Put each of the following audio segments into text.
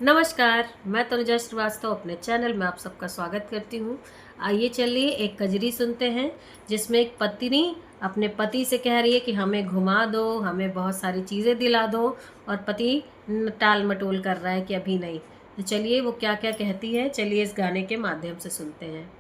नमस्कार, मैं तनुजा श्रीवास्तव अपने चैनल में आप सबका स्वागत करती हूँ। आइए चलिए एक कजरी सुनते हैं जिसमें एक पत्नी अपने पति से कह रही है कि हमें घुमा दो, हमें बहुत सारी चीज़ें दिला दो, और पति टाल मटोल कर रहा है कि अभी नहीं। तो चलिए वो क्या क्या कहती है, चलिए इस गाने के माध्यम से सुनते हैं।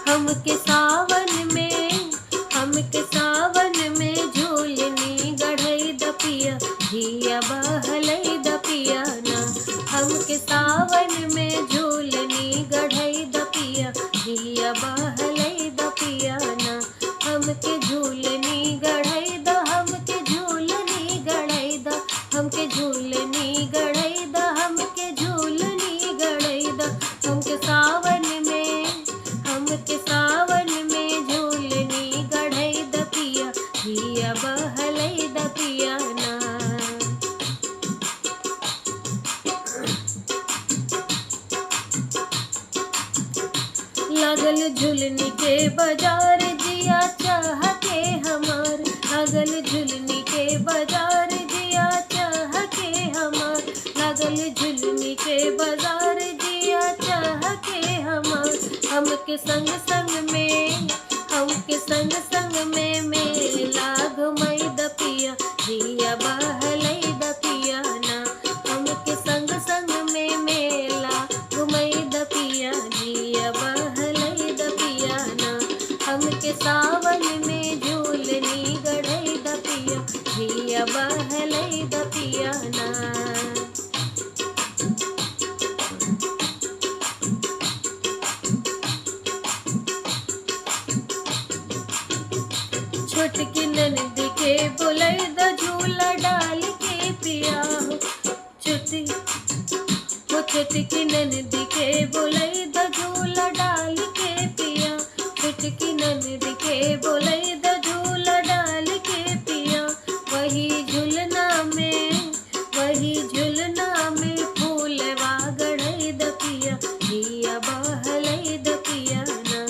हमके सावन में झूलनी गढ़ई दपिया जिया बहलई दपिया ना। हमके सावन में झूलनी गढ़ई दपिया जिया बहलई दपिया ना। हमके झूलनी गढ़ई द हमके झूलनी गढ़ई द हमके झूलनी गढ़ई द हमके झूलनी गढ़ई द। हमके सावन में झूलनी गढ़ई दपिया जिया बहलई दपिया ना। लगल झुलनी के बाजार जिया चाह के हमार। लगल झुलनी के बाजार जिया चाह के हमार। लगल झुलनी के बाजार जिया चाह के हमार। हमके संग संग में मेला घुमई दपिया जिया बहलई दपिया ना। हमके संग में मेला घुमई दपिया जिया बहलई दपिया ना। हमके सावन में झूलनी गढ़ई दपिया जिया बहलई दपिया ना। छोटकी ननद के बोलई द झूला डाल के पिया हो। छोटकी ननद के बोलई द झूला डाल के पिया। छोटकी ननद के बोलई द झूला डाल के पिया। वही झुलना में फूलवा गढ़ई दपिया जिया बहलई दपिया ना।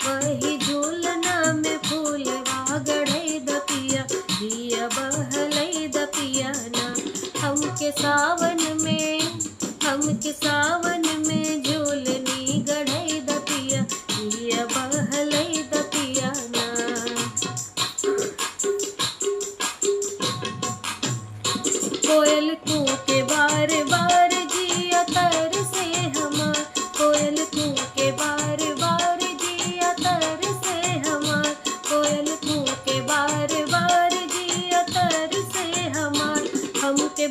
वही झूलना में फूलवा गढ़ई दपिया जिया बहलई दपिया ना। हमके सावन में झूलनी गढ़ई दपिया जिया बहलई दपिया ना। कोयल कूके बार बार जिया तर से हमार। कोयल कूके बार बार जिया तर से हमार। कोयल कूके बार बार जिया तर से हमार। हमके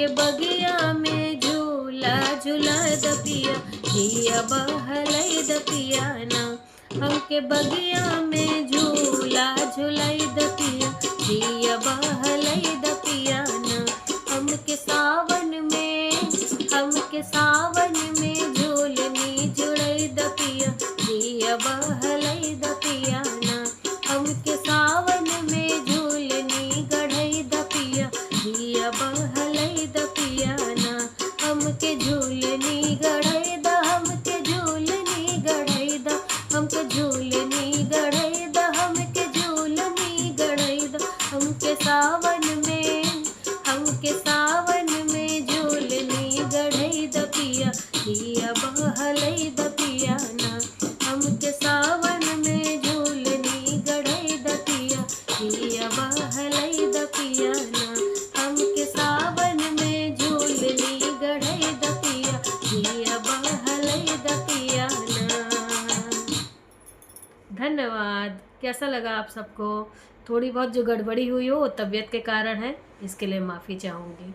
बगिया में झूला झूला दपिया जिया बहलई दपिया ना। हमके बगिया में झूला झूलई दपिया जिया बहलई दपिया ना। हमके सावन में झूलनी जुड़ई दपिया जिया बहलई दपिया ना। हमके सावन में झूलनी गढ़ई दपिया जिया बहलई दपिया ना। हमके झूलनी गढ़ई द हमके झूलनी गढ़ई द हमके झूलनी गढ़ई द हमके झूलनी गढ़ई द। हमके सावन में झूलनी गढ़ई दपिया जिया बहलई दपिया ना। हमके सावन में झूलनी गढ़ई दपिया जिया बहलई दपिया ना। हमके सावन में झूलनी गढ़ई दपिया जिया बहलई दपिया ना। धन्यवाद। कैसा लगा आप सबको? थोड़ी बहुत जो गड़बड़ी हुई हो तबीयत के कारण है, इसके लिए माफ़ी चाहूँगी।